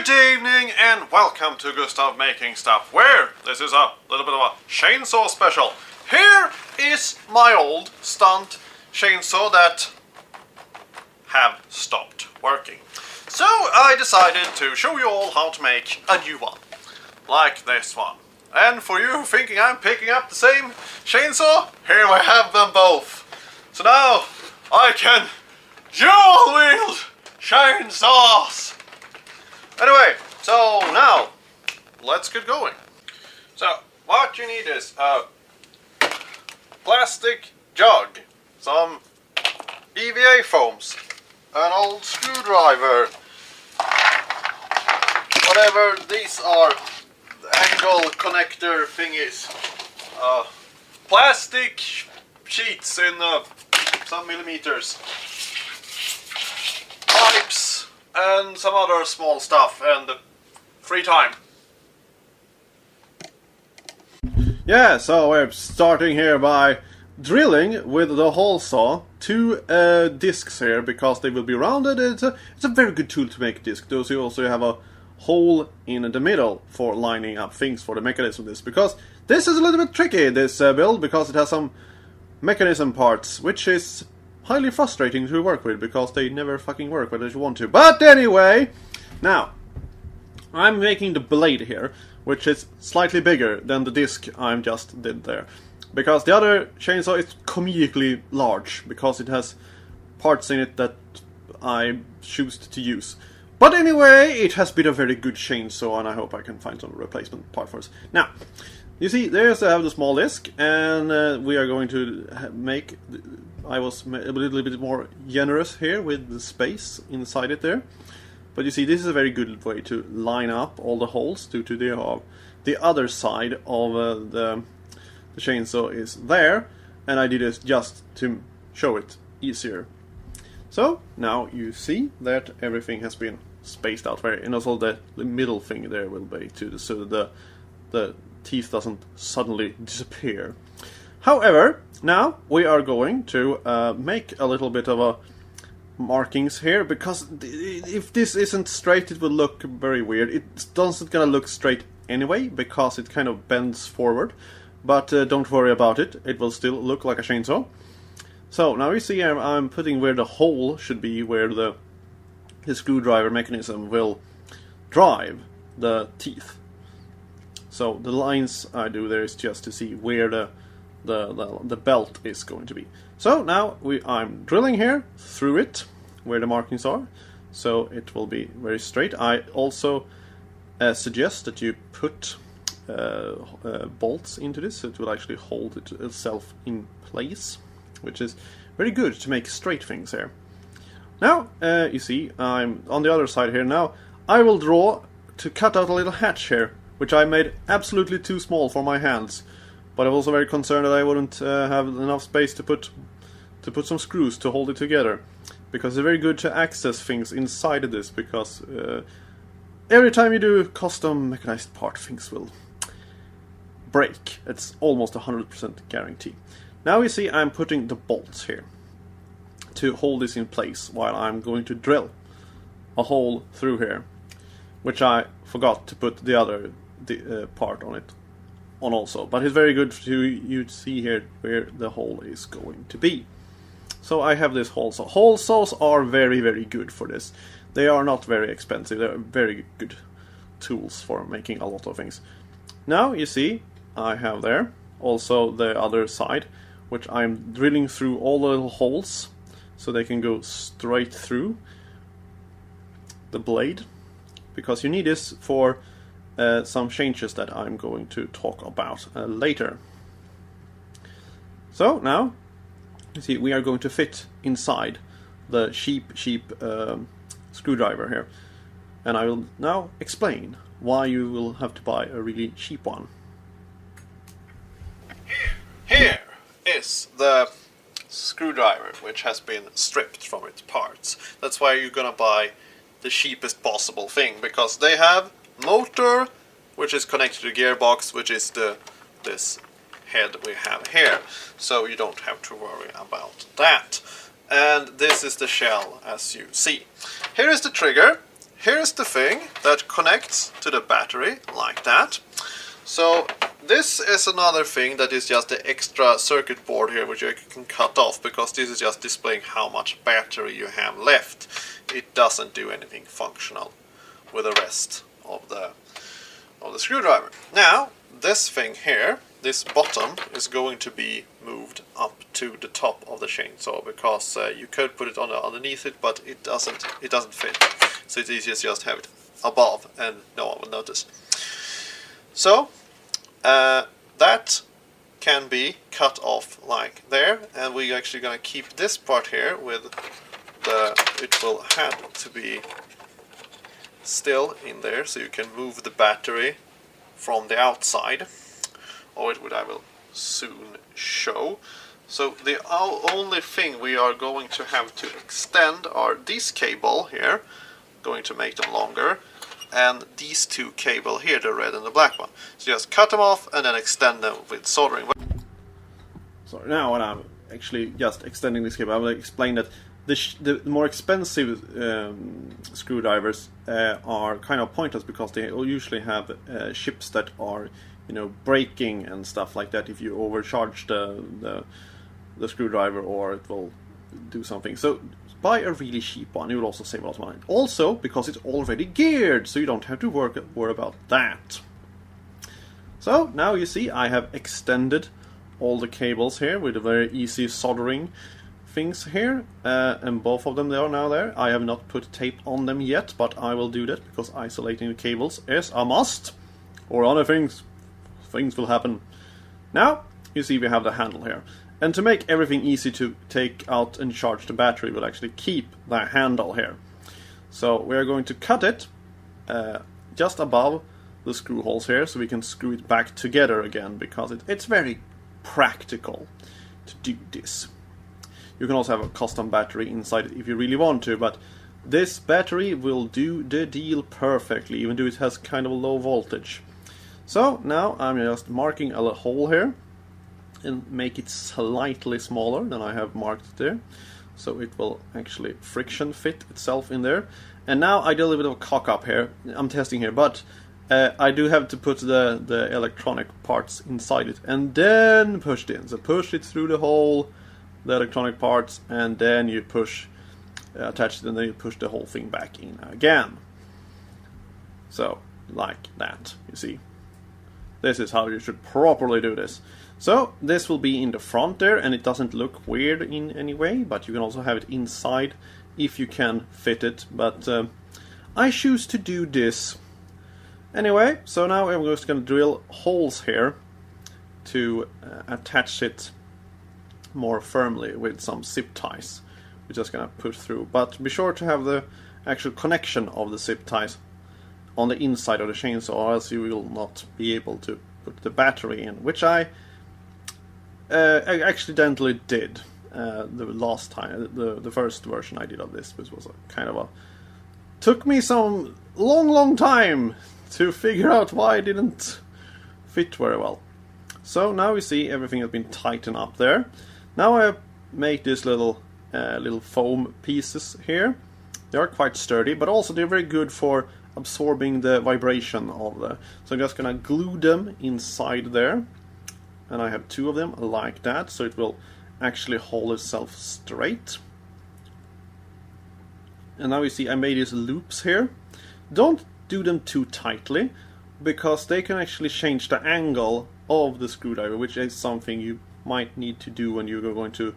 Good evening and welcome to Gustav Making Stuff, where this is a little bit of a chainsaw special. Here is my old stunt chainsaw that have stopped working. So I decided to show you all how to make a new one, like this one. And for you thinking I'm picking up the same chainsaw, here we have them both. So now I can dual wield chainsaws. Anyway, so now let's get going. So what you need is a plastic jug, some EVA foams, an old screwdriver, whatever these are, angle connector thingies, plastic sheets in some millimeters, pipes, and some other small stuff, and free time. Yeah, so we're starting here by drilling with the hole saw two discs here, because they will be rounded. It's a very good tool to make a disc. Those you also have a hole in the middle for lining up things for the mechanism of this, because this is a little bit tricky, this build, because it has some mechanism parts, which is highly frustrating to work with, because they never fucking work whether you want to. But anyway, now I'm making the blade here, which is slightly bigger than the disc I just did there, because the other chainsaw is comedically large, because it has parts in it that I choose to use. But anyway, it has been a very good chainsaw, and I hope I can find some replacement part for it. Now, you see, there's I have the small disc, and we are going to make. I was a little bit more generous here with the space inside it there. But you see, this is a very good way to line up all the holes due to the other side of the chainsaw is there, and I did it just to show it easier. So now you see that everything has been spaced out very, and also the middle thing there will be too, so the teeth doesn't suddenly disappear. However, now we are going to make a little bit of a markings here, because if this isn't straight, it will look very weird. It doesn't gonna look straight anyway, because it kind of bends forward. But don't worry about it; it will still look like a chainsaw. So now you see I'm putting where the hole should be, where the screwdriver mechanism will drive the teeth. So the lines I do there is just to see where the belt is going to be. So now I'm drilling here through it where the markings are, so it will be very straight. I also suggest that you put bolts into this, so it will actually hold itself in place, which is very good to make straight things here. Now you see I'm on the other side here. Now I will draw to cut out a little hatch here, which I made absolutely too small for my hands. But I was also very concerned that I wouldn't have enough space to put some screws to hold it together, because it's very good to access things inside of this, because every time you do custom mechanized part, things will break. It's almost 100% guarantee. Now you see I'm putting the bolts here to hold this in place while I'm going to drill a hole through here, which I forgot to put the other part on it on also, but it's very good to you see here where the hole is going to be. So I have this hole saw. Hole saws are very, very good for this. They are not very expensive. They're very good tools for making a lot of things. Now you see I have there also the other side, which I'm drilling through all the little holes so they can go straight through the blade, because you need this for some changes that I'm going to talk about later. So now, you see, we are going to fit inside the cheap screwdriver here, and I will now explain why you will have to buy a really cheap one. Here is the screwdriver, which has been stripped from its parts. That's why you're gonna buy the cheapest possible thing, because they have motor, which is connected to the gearbox, which is this head we have here, so you don't have to worry about that. And this is the shell, as you see. Here is the trigger, here's the thing that connects to the battery like that. So this is another thing that is just the extra circuit board here, which you can cut off, because this is just displaying how much battery you have left. It doesn't do anything functional with the rest of the screwdriver. Now this thing here, this bottom, is going to be moved up to the top of the chainsaw, because you could put it underneath it, but it doesn't fit. So it's easiest just have it above and no one will notice. So that can be cut off like there, and we're actually going to keep this part here with it will have to be still in there, so you can move the battery from the outside, or I will soon show. So the only thing we are going to have to extend are this cable here, going to make them longer, and these two cable here, the red and the black one. So just cut them off and then extend them with soldering. So now when I'm actually just extending this cable, I will explain that the more expensive screwdrivers are kind of pointless, because they usually have ships that are, breaking and stuff like that if you overcharge the screwdriver, or it will do something. So buy a really cheap one, you will also save a lot of money. Also, because it's already geared, so you don't have to worry about that. So now you see I have extended all the cables here with a very easy soldering things here, and both of them they are now there. I have not put tape on them yet, but I will do that, because isolating the cables is a must, or other things will happen. Now you see we have the handle here, and to make everything easy to take out and charge the battery, we'll actually keep the handle here. So we are going to cut it just above the screw holes here, so we can screw it back together again, because it's very practical to do this. You can also have a custom battery inside it if you really want to, but this battery will do the deal perfectly, even though it has kind of a low voltage. So now I'm just marking a hole here and make it slightly smaller than I have marked there, so it will actually friction fit itself in there. And now I did a little bit of a cock up here. I'm testing here, but I do have to put the electronic parts inside it and then push it in. So push it through the hole, the electronic parts, and then you push, attach it, and then you push the whole thing back in again. So like that, you see. This is how you should properly do this. So this will be in the front there, and it doesn't look weird in any way, but you can also have it inside if you can fit it, but I choose to do this. Anyway, so now I'm just going to drill holes here to attach it more firmly with some zip ties. We're just going to push through, but be sure to have the actual connection of the zip ties on the inside of the chainsaw, or else you will not be able to put the battery in, which I accidentally did the last time, the first version I did of this, which was a kind of a, took me some long time to figure out why it didn't fit very well. So now we see everything has been tightened up there. Now I make these little foam pieces here. They are quite sturdy, but also they're very good for absorbing the vibration of the. So I'm just gonna glue them inside there, and I have two of them like that, so it will actually hold itself straight. And now you see I made these loops here. Don't do them too tightly, because they can actually change the angle of the screwdriver, which is something you might need to do when you're going to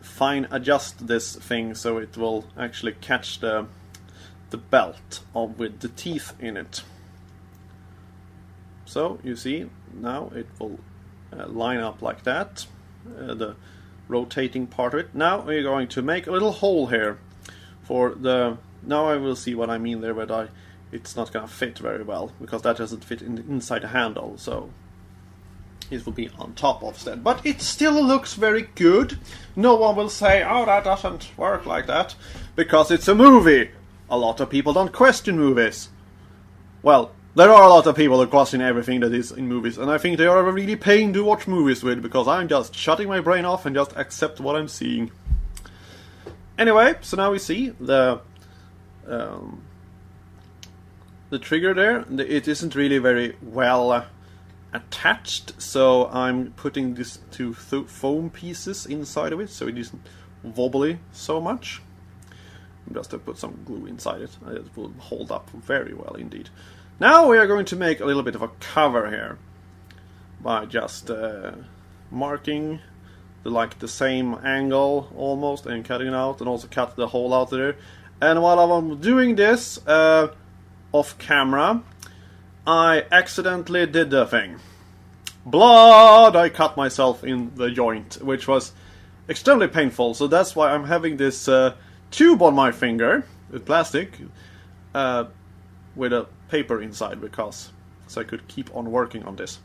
fine adjust this thing, so it will actually catch the belt with the teeth in it. So you see now it will line up like that, the rotating part of it. Now we're going to make a little hole here for the, now I will see what I mean there, but it's not gonna fit very well, because that doesn't fit inside the handle, so it will be on top instead. But it still looks very good. No one will say, oh, that doesn't work like that, because it's a movie. A lot of people don't question movies. Well, there are a lot of people who question everything that is in movies, and I think they are a really pain to watch movies with, because I'm just shutting my brain off and just accept what I'm seeing. Anyway, so now we see the the trigger there, it isn't really very well attached, so I'm putting these two foam pieces inside of it so it isn't wobbly so much. Just to put some glue inside it. It will hold up very well indeed. Now we are going to make a little bit of a cover here by just marking the same angle almost and cutting it out, and also cut the hole out there. And while I'm doing this off camera, I accidentally did the thing. Blood! I cut myself in the joint, which was extremely painful. So that's why I'm having this tube on my finger with plastic with a paper inside, because so I could keep on working on this.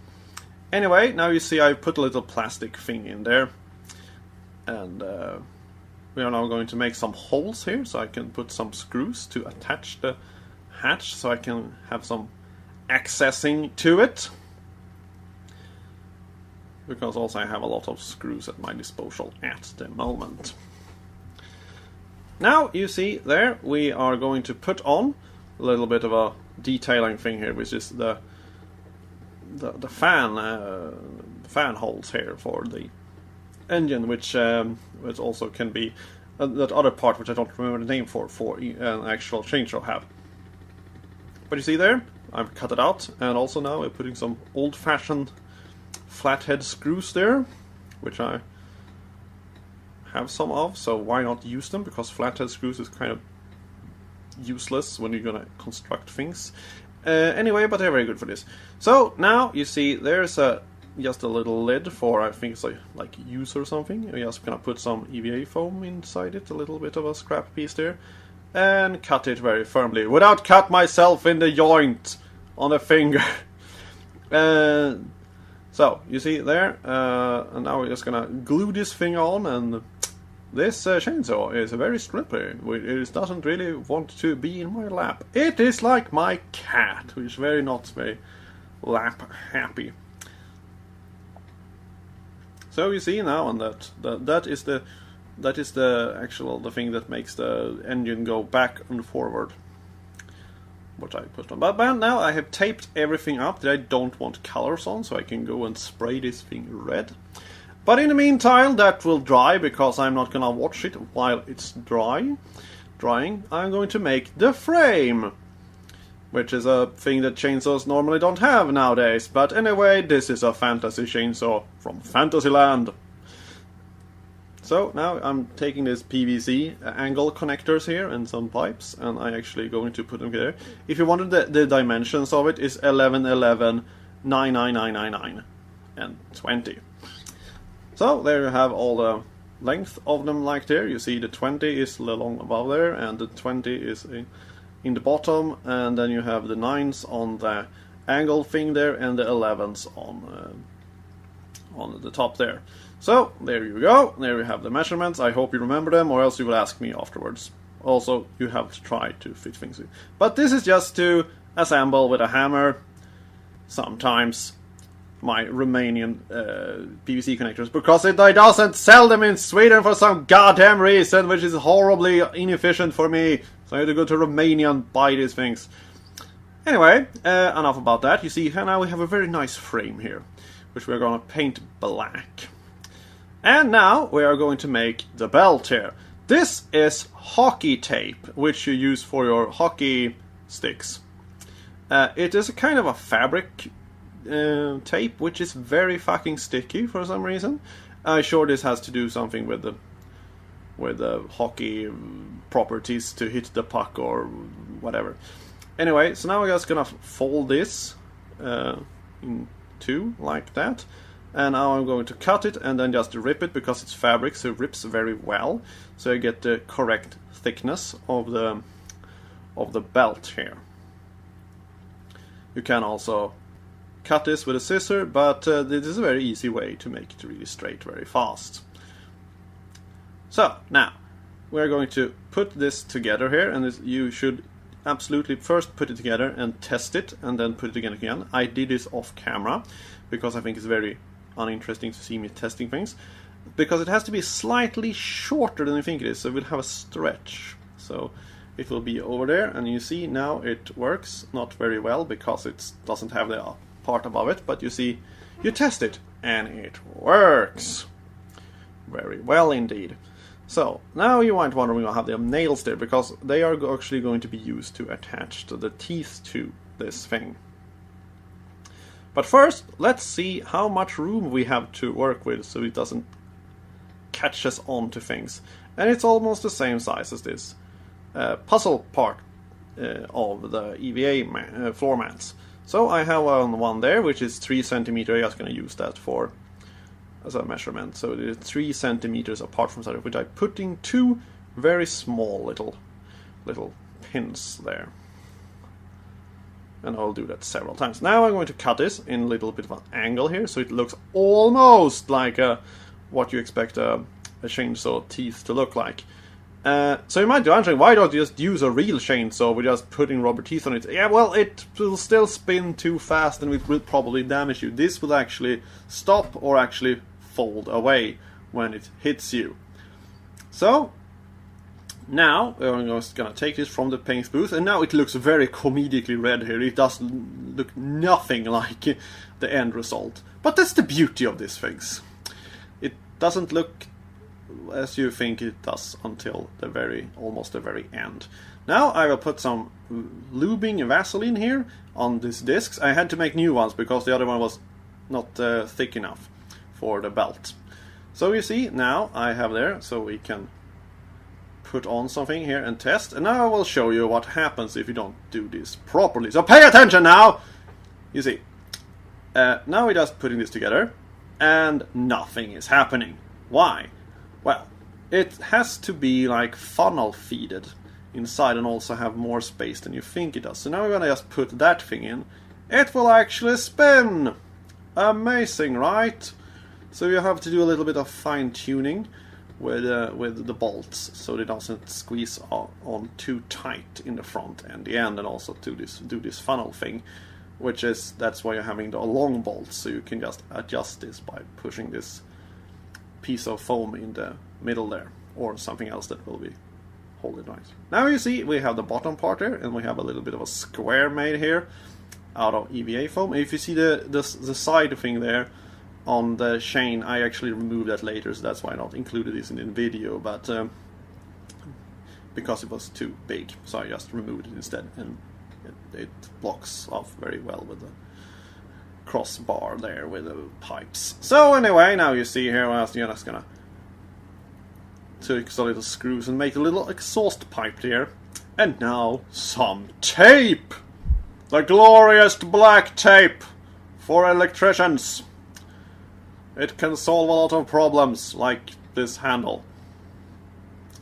Anyway, now you see I put a little plastic thing in there, and we are now going to make some holes here so I can put some screws to attach the hatch so I can have some accessing to it, because also I have a lot of screws at my disposal at the moment. Now you see there we are going to put on a little bit of a detailing thing here, which is the fan holes here for the engine, which also can be that other part which I don't remember the name for an actual chainsaw have. But you see there, I've cut it out, and also now I'm putting some old-fashioned flathead screws there, which I have some of, so why not use them, because flathead screws is kind of useless when you're gonna construct things. Anyway, but they're very good for this. So now you see there's just a little lid for, I think it's like use or something. I'm just gonna put some EVA foam inside it, a little bit of a scrap piece there, and cut it very firmly without cut myself in the joint on the finger. So you see there, and now we're just gonna glue this thing on, and this chainsaw is very slippery. It doesn't really want to be in my lap. It is like my cat, who is not very lap happy. So you see now, and that is the the thing that makes the engine go back and forward, which I put on. But now I have taped everything up that I don't want colors on, so I can go and spray this thing red. But in the meantime, that will dry, because I'm not gonna watch it while it's drying. I'm going to make the frame, which is a thing that chainsaws normally don't have nowadays. But anyway, this is a fantasy chainsaw from Fantasyland. So now I'm taking this PVC angle connectors here and some pipes, and I'm actually going to put them there. If you wanted the dimensions of it, is 11, 11, 9, 9, 9, 9, 9, and 20. So there you have all the length of them, like there. You see the 20 is along above there, and the 20 is in the bottom, and then you have the 9s on the angle thing there, and the 11s on the top there. So there you go. There you have the measurements. I hope you remember them, or else you will ask me afterwards. Also, you have to try to fit things in. But this is just to assemble with a hammer. Sometimes my Romanian PVC connectors, because it doesn't sell them in Sweden for some goddamn reason, which is horribly inefficient for me. So I had to go to Romania and buy these things. Anyway, enough about that. You see, now we have a very nice frame here, which we're going to paint black. And now we are going to make the belt here. This is hockey tape, which you use for your hockey sticks. It is a kind of a fabric tape, which is very fucking sticky for some reason. I'm sure this has to do something with the hockey properties to hit the puck or whatever. Anyway, so now we're just gonna fold this in two like that, and now I'm going to cut it and then just rip it, because it's fabric, so it rips very well, so you get the correct thickness of the belt here. You can also cut this with a scissor, but this is a very easy way to make it really straight very fast. So now we're going to put this together here, and you should absolutely first put it together and test it, and then put it together again. I did this off camera because I think it's very uninteresting to see me testing things, because it has to be slightly shorter than you think it is, so it will have a stretch. So it will be over there, and you see now it works not very well because it doesn't have the part above it, but you see, you test it and it works very well indeed. So now you might wonder, we have the nails there because they are actually going to be used to attach to the teeth to this thing. But first, let's see how much room we have to work with so it doesn't catch us onto things. And it's almost the same size as this puzzle part of the EVA floor mats. So I have one there, which is 3 centimeters. I'm just going to use that for as a measurement. So it is 3 centimeters apart from each other, which I put in 2 very small little pins there. And I'll do that several times. Now I'm going to cut this in a little bit of an angle here, so it looks almost like what you expect a chainsaw teeth to look like. So you might be wondering, why don't you just use a real chainsaw with just putting rubber teeth on it? Yeah, well, it will still spin too fast and it will probably damage you. This will actually stop or actually fold away when it hits you. So now we're just gonna take this from the paint booth, and now it looks very comedically red here. It does look nothing like the end result. But that's the beauty of these things. It doesn't look as you think it does until almost the very end. Now I will put some lubing Vaseline here on these discs. I had to make new ones because the other one was not thick enough for the belt. So you see, now I have there, so we can put on something here and test. And now I will show you what happens if you don't do this properly. So pay attention now! You see, now we're just putting this together and nothing is happening. Why? Well, it has to be like funnel feeded inside and also have more space than you think it does. So now we're gonna just put that thing in. It will actually spin! Amazing, right? So you have to do a little bit of fine tuning with the bolts so they don't squeeze on too tight in the front and the end, and also do this funnel thing, that's why you're having the long bolts, so you can just adjust this by pushing this piece of foam in the middle there, or something else that will be hold it nice. Now you see we have the bottom part there, and we have a little bit of a square made here out of EVA foam. If you see the side thing there on the chain, I actually removed that later, so that's why I not included this in the video, but because it was too big, so I just removed it instead, and it blocks off very well with the crossbar there with the pipes. So anyway, now you see here, I'm just gonna take some little screws and make a little exhaust pipe here. And now some tape! The glorious black tape for electricians. It can solve a lot of problems, like this handle.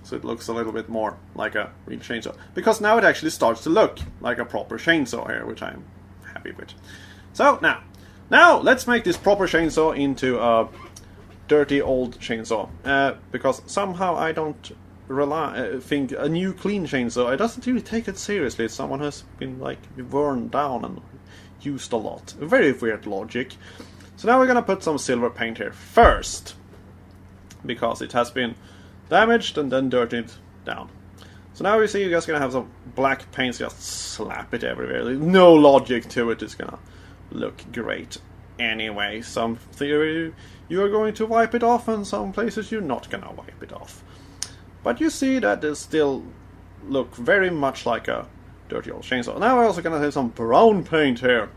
So it looks a little bit more like a real chainsaw. Because now it actually starts to look like a proper chainsaw here, which I'm happy with. So now let's make this proper chainsaw into a dirty old chainsaw. Because somehow I don't think a new clean chainsaw, it doesn't really take it seriously. Someone has been like worn down and used a lot. Very weird logic. So now we're gonna put some silver paint here first, because it has been damaged and then dirtied down. So now you see you're just gonna have some black paint, so just slap it everywhere. There's no logic to it, it's gonna look great anyway. Some theory you are going to wipe it off, and some places you're not gonna wipe it off. But you see that it still look very much like a dirty old chainsaw. Now we're also gonna have some brown paint here.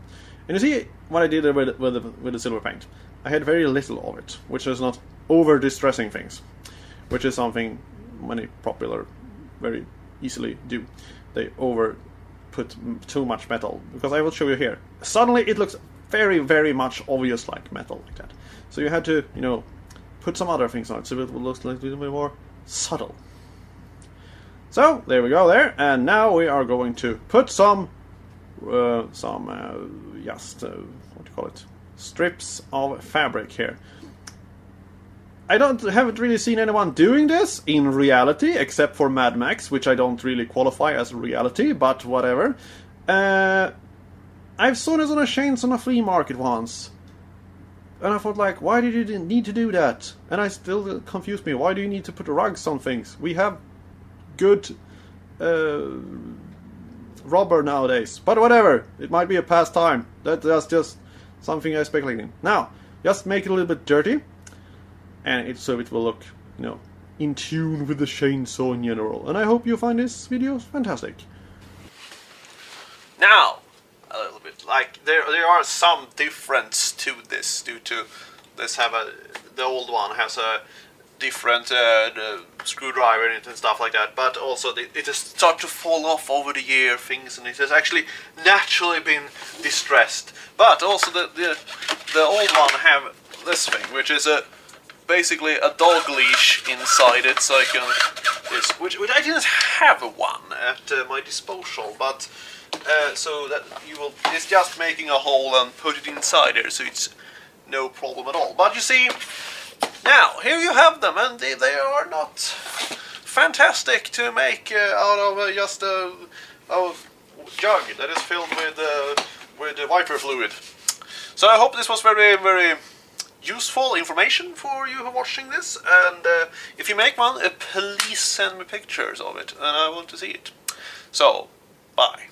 And you see what I did with the silver paint. I had very little of it, which is not over-distressing things, which is something many popular very easily do. They over-put too much metal, because I will show you here. Suddenly it looks very, very much obvious like metal like that. So you had to, put some other things on it, so it will look like a little bit more subtle. So, there we go there, and now we are going to put some strips of fabric here. I haven't really seen anyone doing this in reality, except for Mad Max, which I don't really qualify as reality, but whatever. I've saw this on a chainsaw on a flea market once, and I thought, like, why did you need to do that? And I still confused me. Why do you need to put rugs on things? We have good rubber nowadays. But whatever, it might be a pastime. That's just something I speculate in. Now, just make it a little bit dirty, and so it will look, you know, in tune with the chainsaw in general. And I hope you find this video fantastic. Now, a little bit like there are some difference to this due to this the old one has a different screwdriver in it and stuff like that, but also it has started to fall off over the year things, and it has actually naturally been distressed. But also the old one have this thing, which is basically a dog leash inside it, so I can which I didn't have one at my disposal, but so that it's just making a hole and put it inside there, so it's no problem at all. But you see, now here you have them, and they are not fantastic to make out of just a jug that is filled with wiper fluid. So I hope this was very, very useful information for you who are watching this, and if you make one, please send me pictures of it, and I want to see it. So, bye.